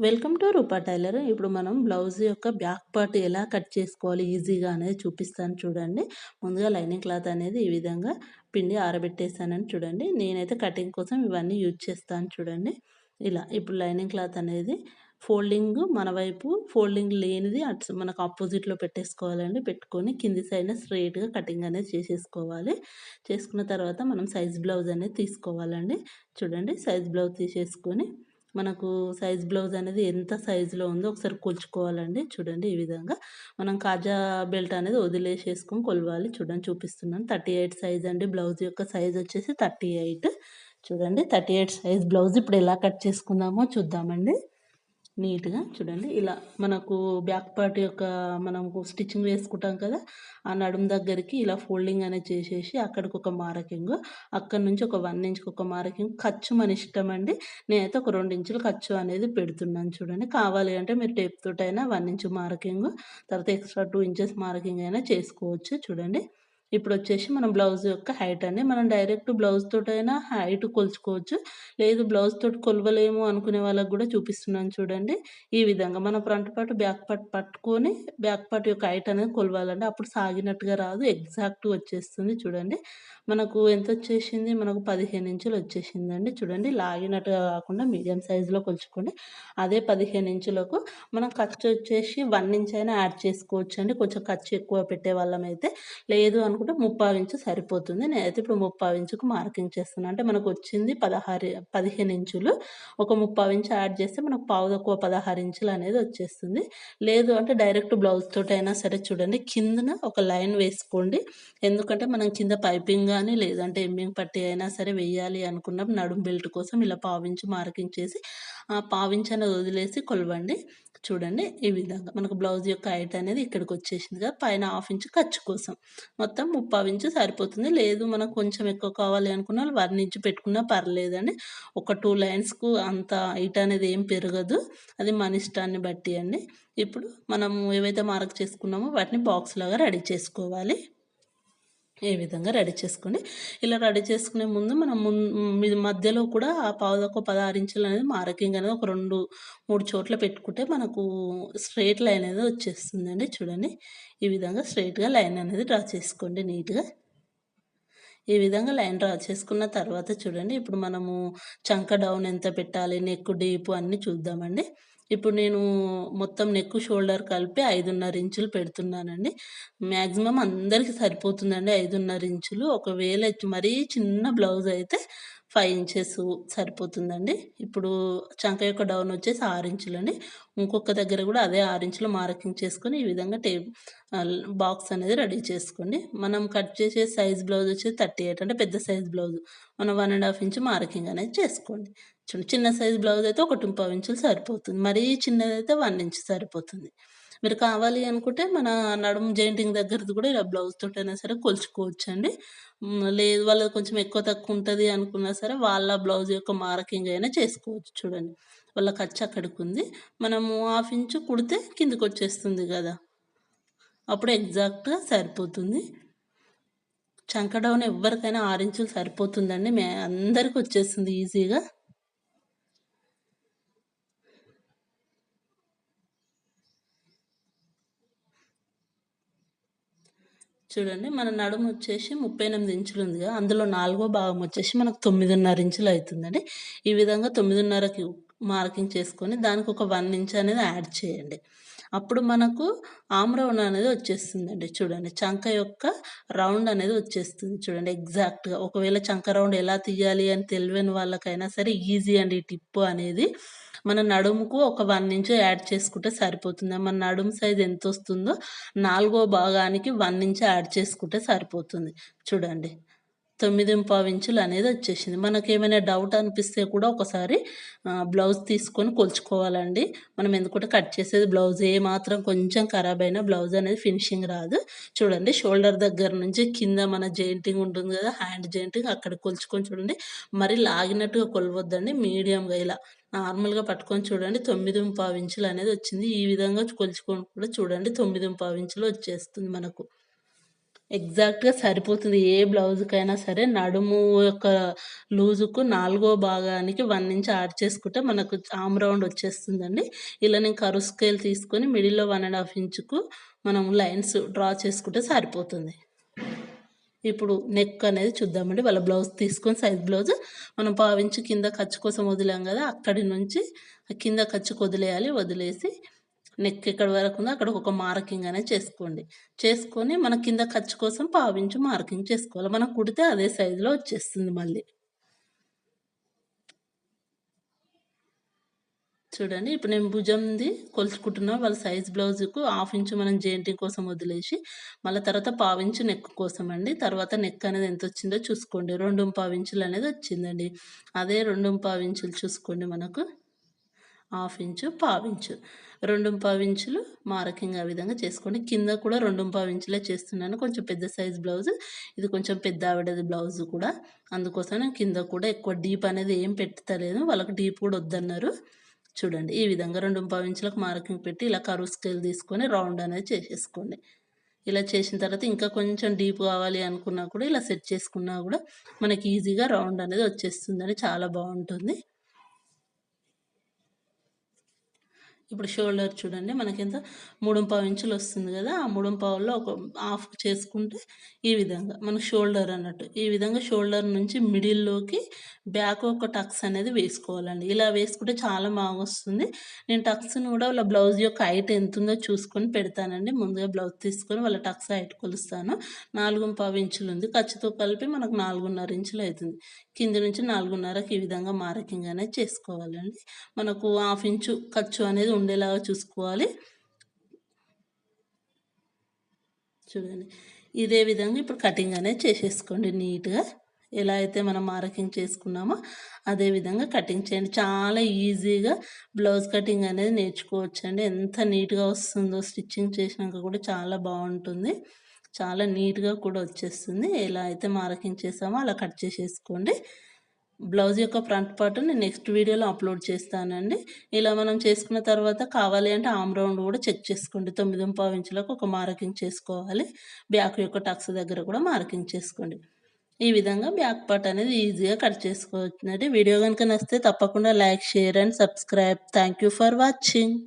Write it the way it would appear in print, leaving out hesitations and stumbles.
Welcome to Roopa tailor. ఇప్పుడు మనం blouse యొక్క బ్యాక్ పార్ట్ ఎలా కట్ చేసుకోవాలి ఈజీగా అనేది చూపిస్తాను చూడండి. ముందుగా లైనింగ్ క్లాత్ అనేది ఈ విధంగా పిండి ఆరబెట్టేసానని చూడండి. నేనైతే కటింగ్ కోసం ఇవన్నీ యూజ్ చేస్తాను చూడండి. ఇలా ఇప్పుడు లైనింగ్ క్లాత్ అనేది ఫోల్డింగ్ మన వైపు ఫోల్డింగ్ లేనిది అటు మనకు ఆపోజిట్లో పెట్టేసుకోవాలండి. పెట్టుకొని కింది సైడ్న స్ట్రెయిట్గా కటింగ్ అనేది చేసేసుకోవాలి. చేసుకున్న తర్వాత మనం సైజ్ బ్లౌజ్ అనేది తీసుకోవాలండి. చూడండి సైజ్ బ్లౌజ్ తీసేసుకొని మనకు సైజ్ బ్లౌజ్ అనేది ఎంత సైజులో ఉందో ఒకసారి కొలుచుకోవాలండి. చూడండి ఈ విధంగా మనం కాజా బెల్ట్ అనేది వదిలేసేసుకొని కొలవాలి. చూడండి చూపిస్తున్నాను. 38 సైజ్ అండి. బ్లౌజ్ యొక్క సైజ్ వచ్చేసి 38. చూడండి 38 సైజ్ బ్లౌజ్ ఇప్పుడు ఎలా కట్ చేసుకుందామో చూద్దామండి. నీట్గా చూడండి ఇలా మనకు బ్యాక్ పార్ట్ యొక్క మనకు స్టిచ్చింగ్ వేసుకుంటాం కదా, ఆ నడుము దగ్గరికి ఇలా ఫోల్డింగ్ అనేది చేసేసి అక్కడికి ఒక మార్కింగ్, అక్కడి నుంచి ఒక 1 ఇంచ్కి ఒక మార్కింగ్. ఖర్చు మన ఇష్టం అండి. నేనైతే ఒక 2 ఇంచులు ఖర్చు అనేది పెడుతున్నాను చూడండి. కావాలి అంటే మీరు టేప్ తోటైనా 1 ఇంచ్ మార్కింగ్, తర్వాత ఎక్స్ట్రా 2 ఇంచెస్ మార్కింగ్ అయినా చేసుకోవచ్చు చూడండి. ఇప్పుడు వచ్చేసి మనం బ్లౌజ్ యొక్క హైట్ అండి. మనం డైరెక్ట్ బ్లౌజ్ తోటైనా హైట్ కొలుచుకోవచ్చు. లేదు బ్లౌజ్ తోటి కొలవలేము అనుకునే వాళ్ళకి కూడా చూపిస్తున్నాను చూడండి. ఈ విధంగా మన ఫ్రంట్ పార్ట్ బ్యాక్ పార్ట్ పట్టుకొని బ్యాక్ పార్ట్ యొక్క హైట్ అనేది కొలవాలండి. అప్పుడు సాగినట్టుగా రాదు, ఎగ్జాక్ట్ వచ్చేస్తుంది చూడండి. మనకు ఎంత వచ్చేసింది, మనకు 15 ఇంచులు వచ్చేసిందండి. చూడండి లాగినట్టుగా కాకుండా మీడియం సైజులో కొలుచుకోండి. అదే 15 ఇంచులకు మనం ఖర్చు వచ్చేసి 1 ఇంచ్ అయినా యాడ్ చేసుకోవచ్చు అండి. కొంచెం ఖర్చు ఎక్కువ పెట్టే వాళ్ళం అయితే. లేదు అనుకుంటే 3/4 ఇంచు సరిపోతుంది. నేనైతే ఇప్పుడు 3/4 ఇంచుకు మార్కింగ్ చేస్తున్నాను. అంటే మనకు వచ్చింది 15 ఇంచులు. ఒక 3/4 ఇంచు యాడ్ చేస్తే మనకు పావు తక్కువ 16 ఇంచులు అనేది వచ్చేస్తుంది. లేదు అంటే డైరెక్ట్ బ్లౌజ్ తోటైనా సరే చూడండి కిందన ఒక లైన్ వేసుకోండి. ఎందుకంటే మనం కింద పైపింగ్ కానీ లేదంటే ఎమ్మింగ్ పట్టీ అయినా సరే వేయాలి అనుకున్నప్పుడు నడుము బెల్ట్ కోసం ఇలా పావించి మార్కింగ్ చేసి ఆ పావించి అనేది వదిలేసి కొలవండి. చూడండి ఈ విధంగా మనకు బ్లౌజ్ యొక్క హైట్ అనేది ఇక్కడికి వచ్చేసింది కదా, పైన 1/2 ఇంచు ఖర్చు కోసం మొత్తం 3/4 ఇంచు సరిపోతుంది. లేదు మనకు కొంచెం ఎక్కువ కావాలి అనుకున్న వాళ్ళు 1 ఇంచు పెట్టుకున్నా పర్లేదండి. ఒక 2 లైన్స్‌కు అంత హైట్ అనేది ఏం పెరగదు. అది మన ఇష్టాన్ని బట్టి అండి. ఇప్పుడు మనం ఏవైతే మార్క్ చేసుకున్నామో వాటిని బాక్స్ లాగా రెడీ చేసుకోవాలి. ఈ విధంగా రెడీ చేసుకోండి. ఇలా రెడీ చేసుకునే ముందు మనం మధ్యలో కూడా ఆ పావుతక్కువ 16 ఇంచులు అనేది మార్కింగ్ అనేది ఒక 2, 3 చోట్ల పెట్టుకుంటే మనకు స్ట్రెయిట్ లైన్ అనేది వచ్చేస్తుందండి. చూడండి ఈ విధంగా స్ట్రెయిట్‌గా లైన్ అనేది డ్రా చేసుకోండి నీట్‌గా. ఈ విధంగా లైన్ డ్రా చేసుకున్న తర్వాత చూడండి ఇప్పుడు మనము చంక డౌన్ ఎంత పెట్టాలి, నెక్ డీప్ అన్నీ చూద్దామండి. ఇప్పుడు నేను మొత్తం నెక్ షోల్డర్ కలిపి 5.5 ఇంచులు పెడుతున్నానండి. మ్యాక్సిమం అందరికీ సరిపోతుందండి 5.5 ఇంచులు. ఒకవేళ మరీ చిన్న బ్లౌజ్ అయితే 5 ఇంచెస్ సరిపోతుందండి. ఇప్పుడు చంక యొక్క డౌన్ వచ్చేసి 6 ఇంచులండి. ఇంకొక దగ్గర కూడా అదే 6 ఇంచులు మార్కింగ్ చేసుకొని ఈ విధంగా బాక్స్ అనేది రెడీ చేసుకోండి. మనం కట్ చేసే సైజ్ బ్లౌజ్ వచ్చేసి 38 అంటే పెద్ద సైజ్ బ్లౌజ్. మనం 1.5 ఇంచ్ మార్కింగ్ అనేది చేసుకోండి. చిన్న సైజ్ బ్లౌజ్ అయితే 1.25 ఇంచులు సరిపోతుంది. మరీ చిన్నదైతే 1 ఇంచ్ సరిపోతుంది. మీరు కావాలి అనుకుంటే మన నడుము జాయింటింగ్ దగ్గరది కూడా ఇలా బ్లౌజ్ తోటైనా సరే కొలుచుకోవచ్చండి. లేదు వాళ్ళది కొంచెం ఎక్కువ తక్కువ ఉంటది అనుకున్నా సరే వాళ్ళ బ్లౌజ్ యొక్క మార్కింగ్ అయినా చేసుకోవచ్చు చూడండి. వాళ్ళ ఖర్చు అక్కడికుంది. మనము 1/2 ఇంచు కుడితే కిందకొచ్చేస్తుంది గదా, అప్పుడు ఎగ్జాక్ట్‌గా సరిపోతుంది. చంక డౌన్ ఎవ్వరికైనా 6 ఇంచులు సరిపోతుందండి. అందరికి వచ్చేస్తుంది ఈజీగా. చూడండి మన నడుము వచ్చేసి 38 ఇంచులు ఉందిగా, అందులో 4వ భాగం వచ్చేసి మనకు 9.5 ఇంచులు అవుతుందండి. ఈ విధంగా 9.5కి మార్కింగ్ చేసుకొని దానికి ఒక 1 ఇంచ్ అనేది యాడ్ చేయండి. అప్పుడు మనకు ఆర్మ్ రౌండ్ అనేది వచ్చేస్తుందండి. చూడండి చంక యొక్క రౌండ్ అనేది వచ్చేస్తుంది చూడండి ఎగ్జాక్ట్‌గా. ఒకవేళ చంక రౌండ్ ఎలా తీయాలి అని తెలియని వాళ్ళకైనా సరే ఈజీ అండి ఈ టిప్ అనేది. మన నడుముకు ఒక 1 ఇంచ్ యాడ్ చేసుకుంటే సరిపోతుంది. మన నడుము సైజ్ ఎంతొస్తుందో 4వ భాగానికి 1 ఇంచ్ యాడ్ చేసుకుంటే సరిపోతుంది. చూడండి 9.5 ఇంచులు అనేది వచ్చేసింది. మనకేమైనా డౌట్ అనిపిస్తే కూడా ఒకసారి బ్లౌజ్ తీసుకొని కొలుచుకోవాలండి. మనం ఎందుకంటే కట్ చేసేది బ్లౌజ్, ఏ మాత్రం కొంచెం ఖరాబ్ అయినా బ్లౌజ్ అనేది ఫినిషింగ్ రాదు. చూడండి షోల్డర్ దగ్గర నుంచి కింద మన జాయింటింగ్ ఉంటుంది కదా, హ్యాండ్ జాయింటింగ్ అక్కడ కొలుచుకొని చూడండి. మరి లాగినట్టుగా కొలవద్దండి. మీడియంగా ఇలా నార్మల్‌గా పట్టుకొని చూడండి 9.5 ఇంచులు అనేది వచ్చింది. ఈ విధంగా కొలుచుకొని కూడా చూడండి 9.5 ఇంచులు వచ్చేస్తుంది మనకు. ఎగ్జాక్ట్‌గా సరిపోతుంది. ఏ బ్లౌజ్‌కైనా సరే నడుము యొక్క లూజుకు నాలుగో భాగానికి 1 ఇంచ్ యాడ్ చేసుకుంటే మనకు ఆర్మ్ రౌండ్ వచ్చేస్తుందండి. ఇలా నేను కర్వ్ స్కేల్ తీసుకొని మిడిల్‌లో 1 ½ ఇంచుకు మనం లైన్స్ డ్రా చేసుకుంటే సరిపోతుంది. ఇప్పుడు నెక్ అనేది చూద్దామండి. వాళ్ళ బ్లౌజ్ తీసుకొని సైజ్ బ్లౌజ్ మనం పావించి కింద ఖర్చు కోసం వదిలాం కదా! అక్కడి నుంచి కింద ఖర్చుకు వదిలేయాలి. వదిలేసి నెక్ ఎక్కడి వరకు ఉందో అక్కడ ఒక మార్కింగ్ అనేది చేసుకోండి. చేసుకొని మన కింద ఖర్చు కోసం పావించి మార్కింగ్ చేసుకోవాలి. మనం కుడితే అదే సైజులో వచ్చేస్తుంది మళ్ళీ. చూడండి ఇప్పుడు నేను భుజంది కొలుచుకుంటున్నా. వాళ్ళ సైజ్ బ్లౌజుకు ½ ఇంచు మనం జెయింటింగ్ కోసం వదిలేసి, మళ్ళా తర్వాత పావించు నెక్ కోసం అండి. తర్వాత నెక్ అనేది ఎంతొచ్చిందో చూసుకోండి. 2 ఇంచులు అనేది వచ్చిందండి. అదే 2 ఇంచులు చూసుకోండి మనకు. ½ ఇంచు, పావించు. 2 ఇంచులు మార్కింగ్ ఆ విధంగా చేసుకోండి. కింద కూడా 2 ఇంచులే చేస్తున్నాను. కొంచెం పెద్ద సైజ్ బ్లౌజ్. ఇది కొంచెం పెద్ద ఆవిడది బ్లౌజ్ కూడా. అందుకోసం నేను కింద కూడా ఎక్కువ డీప్ అనేది ఏం పెడతలేను. వాళ్ళకి డీప్ కూడా వద్దన్నారు. చూడండి ఈ విధంగా 2 ఇంచులకు మార్కింగ్ పెట్టి ఇలా కర్వ్ స్కేల్ తీసుకొని రౌండ్ అనేది చేసేసుకోండి. ఇలా చేసిన తర్వాత ఇంకా కొంచెం డీప్ కావాలి అనుకున్నా కూడా ఇలా సెట్ చేసుకున్నా కూడా మనకి ఈజీగా రౌండ్ అనేది వచ్చేస్తుందని చాలా బాగుంటుంది. ఇప్పుడు షోల్డర్ చూడండి మనకెంత 3 ఇంచులు వస్తుంది కదా! ఆ 3 ఒక హాఫ్ చేసుకుంటే ఈ విధంగా మనకు షోల్డర్ అన్నట్టు. ఈ విధంగా షోల్డర్ నుంచి మిడిల్‌లోకి బ్యాక్ ఒక టక్స్ అనేది వేసుకోవాలండి. ఇలా వేసుకుంటే చాలా బాగొస్తుంది. నేను టక్స్‌ని కూడా వాళ్ళ బ్లౌజ్ యొక్క హైట్ ఎంతుందో చూసుకొని పెడతానండి. ముందుగా బ్లౌజ్ తీసుకొని వాళ్ళ టక్స్ హైట్ కొలుస్తాను. 4 ఇంచులు ఉంది. ఖర్చుతో కలిపి మనకు 4.5 ఇంచులు అవుతుంది. కింది నుంచి 4.5కి ఈ విధంగా మార్కింగ్ అనేది చేసుకోవాలండి. మనకు ½ ఇంచు ఖర్చు అనేది ఉండేలాగా చూసుకోవాలి. చూడండి. ఇదే విధంగా ఇప్పుడు కటింగ్ అనేది చేసేసుకోండి నీట్‌గా. ఎలా అయితే మనం మార్కింగ్ చేసుకున్నామో అదే విధంగా కటింగ్ చేయండి. చాలా ఈజీగా బ్లౌజ్ కటింగ్ అనేది నేర్చుకోవచ్చండి. ఎంత నీట్‌గా వస్తుందో స్టిచ్చింగ్ చేసినాక కూడా చాలా బాగుంటుంది. చాలా నీట్‌గా కూడా వచ్చేస్తుంది. ఎలా అయితే మార్కింగ్ చేసామో అలా కట్ చేసేసుకోండి. బ్లౌజ్ యొక్క ఫ్రంట్ పార్ట్ నేను నెక్స్ట్ వీడియోలో అప్లోడ్ చేస్తానండి. ఇలా మనం చేసుకున్న తర్వాత కావాలి అంటే ఆర్మ్ రౌండ్ కూడా చెక్ చేసుకోండి. 9 ఇంచులకు ఒక మార్కింగ్ చేసుకోవాలి. బ్యాక్ యొక్క టక్స్ దగ్గర కూడా మార్కింగ్ చేసుకోండి. ఈ విధంగా బ్యాక్ పార్ట్ అనేది ఈజీగా కట్ చేసుకోవచ్చునండి. వీడియో గనుక నచ్చితే తప్పకుండా like, share and subscribe. Thank you for watching.